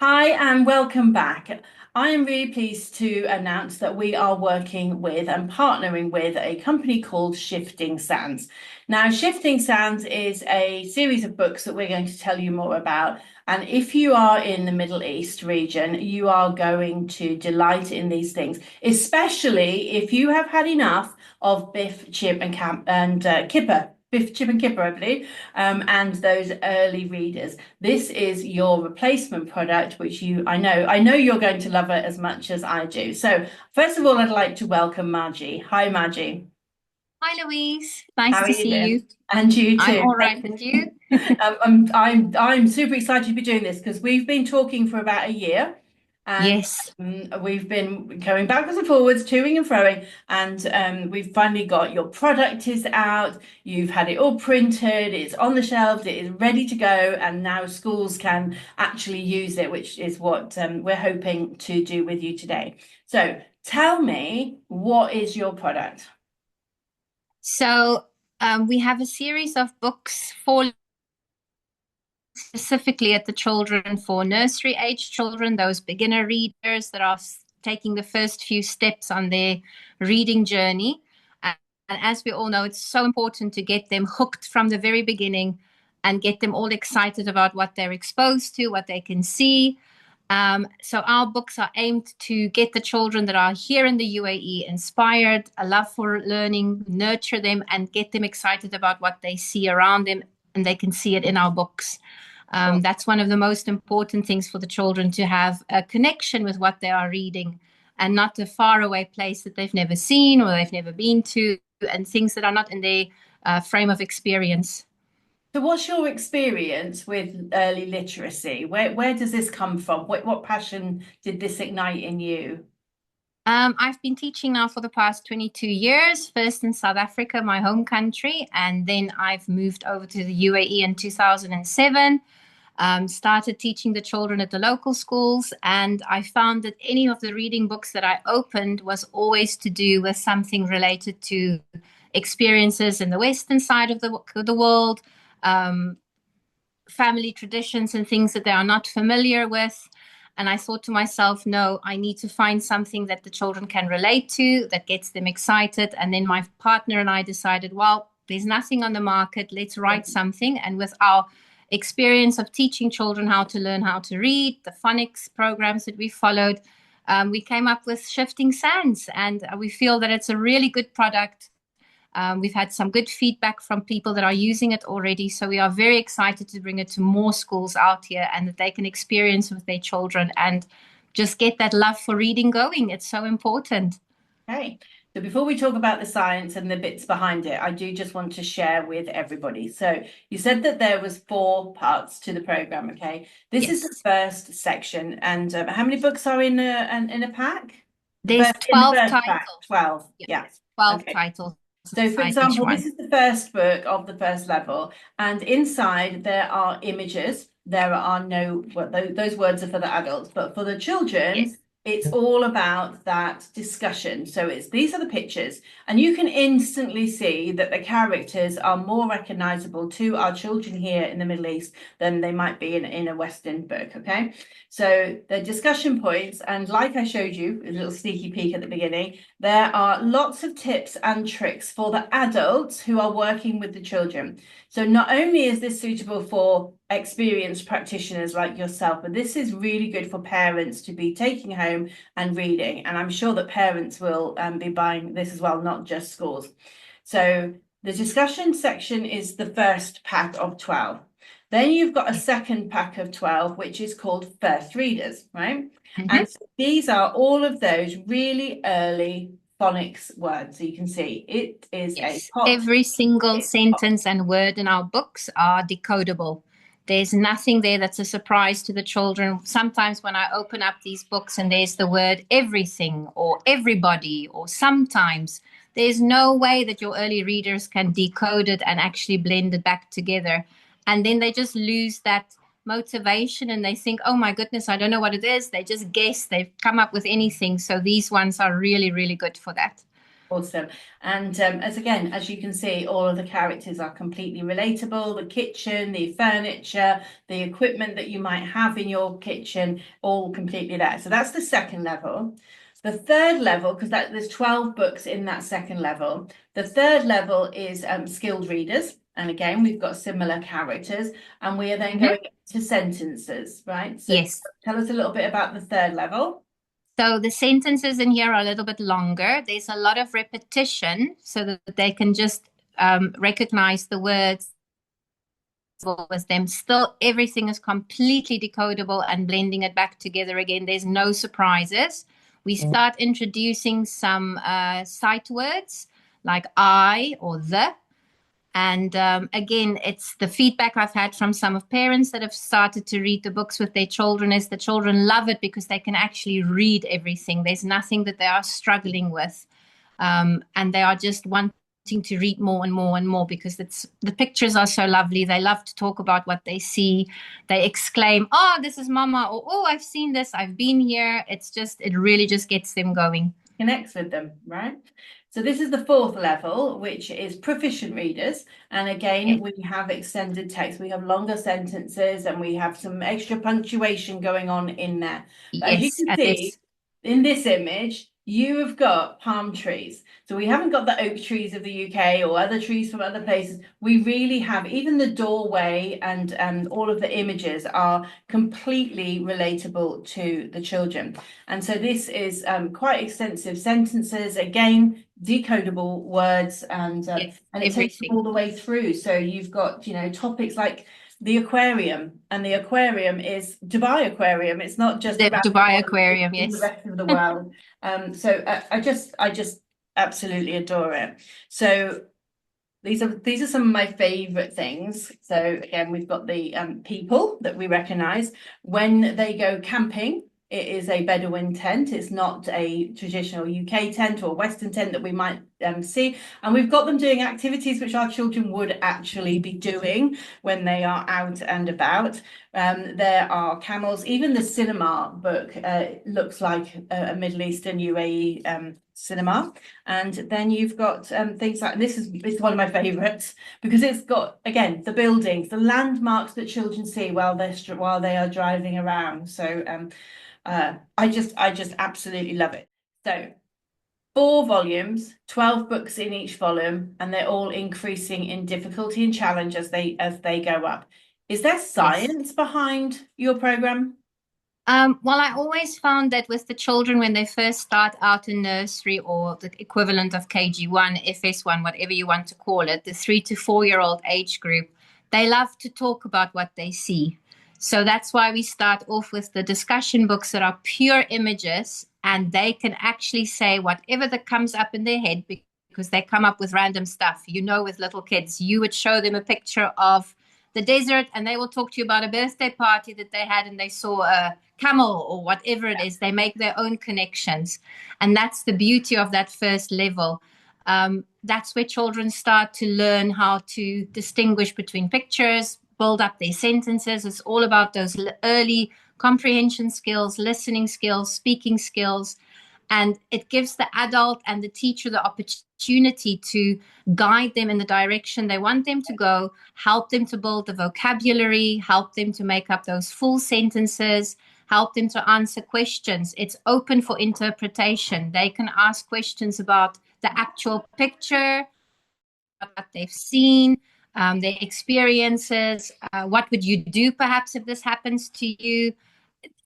Hi and welcome back. I am really pleased to announce that we are working with and partnering with a company called Shifting Sands. Now, Shifting Sands is a series of books that we're going to tell you more about. And if you are in the Middle East region, you are going to delight in these things, especially if you have had enough of Biff, Chip, and Kipper. Biff, Chip, and Kipper, I believe, and those early readers. This is your replacement product, which I know you're going to love it as much as I do. So first of all, I'd like to welcome Margie. Hi, Margie. Hi, Louise. How Nice are to you see you. doing? And you I'm too. all right, and you? I'm super excited to be doing this because we've been talking for about a year, and Yes. we've been going backwards and forwards, toing and froing, and we've finally got your product is out. You've had it all printed, it's on the shelves, it is ready to go, and now schools can actually use it, which is what we're hoping to do with you today. So tell me, what is your product? So we have a series of books for specifically at the children for nursery age children, those beginner readers that are taking the first few steps on their reading journey. And as we all know, it's so important to get them hooked from the very beginning and get them all excited about what they're exposed to, what they can see. So our books are aimed to get the children that are here in the UAE inspired, a love for learning, nurture them, and get them excited about what they see around them, and they can see it in our books. That's one of the most important things for the children, to have a connection with what they are reading and not a faraway place that they've never seen or they've never been to, and things that are not in their frame of experience. So what's your experience with early literacy? Where does this come from? What passion did this ignite in you? I've been teaching now for the past 22 years, first in South Africa, my home country, and then I've moved over to the UAE in 2007. Started teaching the children at the local schools, and I found that any of the reading books that I opened was always to do with something related to experiences in the Western side of the world, um, family traditions and things that they are not familiar with. And I thought to myself, no, I need to find something that the children can relate to, that gets them excited. And then my partner and I decided, well, there's nothing on the market. Let's write something. And with our experience of teaching children how to learn how to read, the phonics programs that we followed, we came up with Shifting Sands. And we feel that it's a really good product. We've had some good feedback from people that are using it already. So we are very excited to bring it to more schools out here and that they can experience with their children and just get that love for reading going. It's so important. Okay. So before we talk about the science and the bits behind it, I do just want to share with everybody. So you said that there was four parts to the program, okay? This is the Yes. first section, and how many books are in a pack? There's In the 12 first pack, titles. 12. Yeah, Yeah. there's 12 Okay. titles So, for inside each example, this one. is the first book of the first level, and inside there are images. There are no, well, those words are for the adults, but for the children, Yes. it's all about that discussion. So it's these are the pictures, and you can instantly see that the characters are more recognizable to our children here in the Middle East than they might be in a Western book. Okay, so the discussion points, and like I showed you, a little sneaky peek at the beginning, there are lots of tips and tricks for the adults who are working with the children. So not only is this suitable for experienced practitioners like yourself, but this is really good for parents to be taking home and reading. And I'm sure that parents will be buying this as well, not just schools. So the discussion section is the first pack of 12. Then you've got a second pack of 12, which is called first readers, right? Mhm. And so these are all of those really early phonics words. So you can see it is a Yes. pot. Every single It's pot. sentence and word in our books are decodable. There's nothing there that's a surprise to the children. Sometimes when I open up these books and there's the word everything or everybody or sometimes, there's no way that your early readers can decode it and actually blend it back together. And then they just lose that motivation and they think, oh my goodness, I don't know what it is. They just guess, they've come up with anything. So these ones are really, really good for that. Awesome. And as you can see, all of the characters are completely relatable. The kitchen, the furniture, the equipment that you might have in your kitchen, all completely there. So that's the second level. The third level, because there's 12 books in that second level. The third level is skilled readers. And again, we've got similar characters, and we are then going to sentences, right? So Yes. tell us a little bit about the third level. So the sentences in here are a little bit longer. There's a lot of repetition so that they can just recognize the words with them. Still, everything is completely decodable and blending it back together again. There's no surprises. We start introducing some sight words like I or the. And again, it's the feedback I've had from some of parents that have started to read the books with their children is the children love it because they can actually read everything. There's nothing that they are struggling with. And they are just wanting to read more and more and more because the pictures are so lovely. They love to talk about what they see. They exclaim, "Oh, this is Mama," or "Oh, I've seen this. I've been here." It really just gets them going. Connects with them, right? So this is the fourth level, which is proficient readers. And again, we have extended text. We have longer sentences and we have some extra punctuation going on in there. But as you can see, in this image, you have got palm trees. So we haven't got the oak trees of the UK or other trees from other places. We really have, even the doorway and all of the images are completely relatable to the children. And so this is quite extensive sentences, again, decodable words, and it takes you all the way through. So you've got, topics like the aquarium, and the aquarium is Dubai Aquarium. It's not just the Dubai Aquarium, yes, the rest of the world. So I just absolutely adore it. So these are some of my favorite things. So again, we've got the people that we recognize when they go camping. It is a Bedouin tent. It's not a traditional UK tent or Western tent that we might see. And we've got them doing activities which our children would actually be doing when they are out and about. There are camels. Even the cinema book looks like a Middle Eastern UAE cinema. And then you've got things like, this is one of my favorites because it's got, again, the buildings, the landmarks that children see while they are driving around. So I just absolutely love it. So 4 volumes, 12 books in each volume, and they're all increasing in difficulty and challenge as they go up. Is there science behind your program? Well, I always found that with the children when they first start out in nursery or the equivalent of KG1, FS1, whatever you want to call it, the 3 to 4-year-old age group, they love to talk about what they see. So that's why we start off with the discussion books that are pure images, and they can actually say whatever that comes up in their head because they come up with random stuff. With little kids, you would show them a picture of the desert and they will talk to you about a birthday party that they had and they saw a camel or whatever it is. They make their own connections. And that's the beauty of that first level. That's where children start to learn how to distinguish between pictures, build up their sentences. It's all about those early comprehension skills, listening skills, speaking skills. And it gives the adult and the teacher the opportunity to guide them in the direction they want them to go, help them to build the vocabulary, help them to make up those full sentences, help them to answer questions. It's open for interpretation. They can ask questions about the actual picture, what they've seen, their experiences. What would you do perhaps if this happens to you?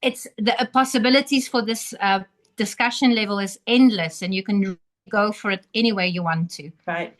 It's the possibilities for this discussion level is endless, and you can go for it any way you want to. Right.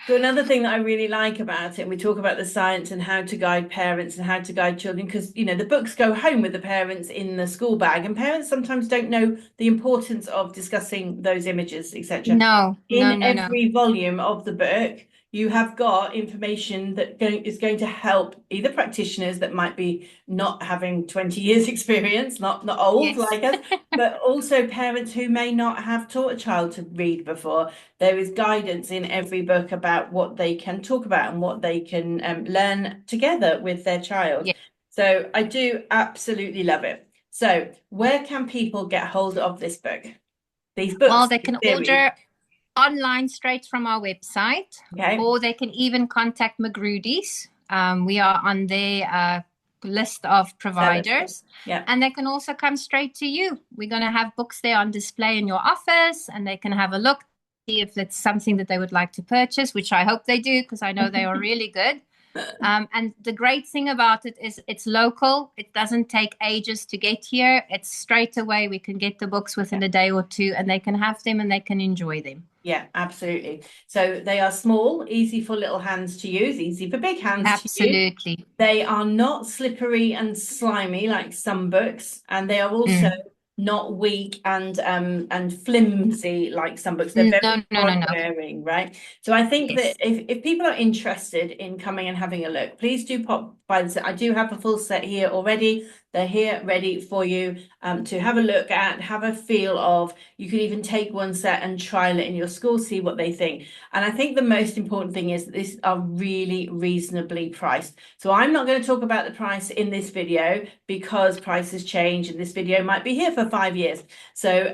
So another thing that I really like about it, and we talk about the science and how to guide parents and how to guide children, because the books go home with the parents in the school bag, and parents sometimes don't know the importance of discussing those images, etc. In every volume of the book, you have got information that is going to help either practitioners that might be not having 20 years experience, not old like us, but also parents who may not have taught a child to read before. There is guidance in every book about what they can talk about and what they can learn together with their child. So I do absolutely love it. So where can people get hold of this book? These books? Well, they can order. Online straight from our website, Okay. or they can even contact Magrudy's. We are on their list of providers, Yeah. and they can also come straight to you. We're going to have books there on display in your office, and they can have a look, see if it's something that they would like to purchase, which I hope they do, because I know they are really good. And the great thing about it is it's local. It doesn't take ages to get here. It's straight away. We can get the books within a day or two, and they can have them and they can enjoy them. Yeah, absolutely. So they are small, easy for little hands to use, easy for big hands to use. Absolutely. They are not slippery and slimy like some books, and they are also not weak and flimsy like some books. They're No, very no, no, hard no. wearing, right? So I think that Yes. if people are interested in coming and having a look, please do pop by the set. I do have a full set here already. They're here ready for you to have a look at, have a feel of. You can even take one set and trial it in your school, see what they think. And I think the most important thing is that these are really reasonably priced. So I'm not going to talk about the price in this video because prices change and this video might be here for 5 years. So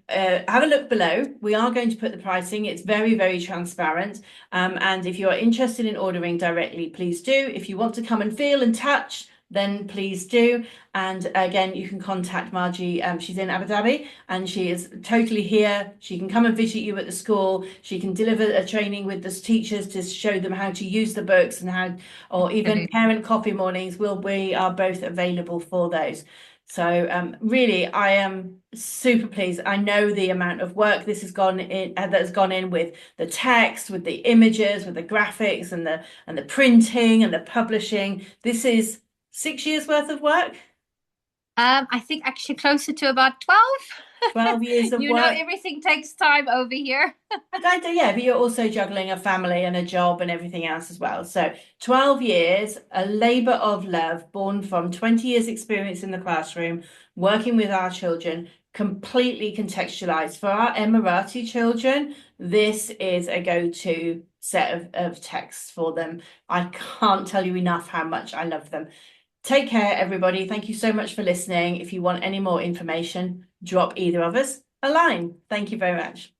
have a look below. We are going to put the pricing. It's very, very transparent. And if you are interested in ordering directly, please do. If you want to come and feel and touch, then please do. And again, you can contact Margie. She's in Abu Dhabi and she is totally here. She can come and visit you at the school. She can deliver a training with the teachers to show them how to use the books and how, or even parent coffee mornings. We are both available for those. So really, I am super pleased. I know the amount of work this has gone in that has gone in with the text, with the images, with the graphics, and the printing and the publishing. This is 6 years worth of work. I think actually closer to about 12. 12 years of You know, work. everything takes time over here. Yeah, but you're also juggling a family and a job and everything else as well. So 12 years, a labor of love born from 20 years experience in the classroom, working with our children, completely contextualized. For our Emirati children, this is a go-to set of texts for them. I can't tell you enough how much I love them. Take care, everybody. Thank you so much for listening. If you want any more information, drop either of us a line. Thank you very much.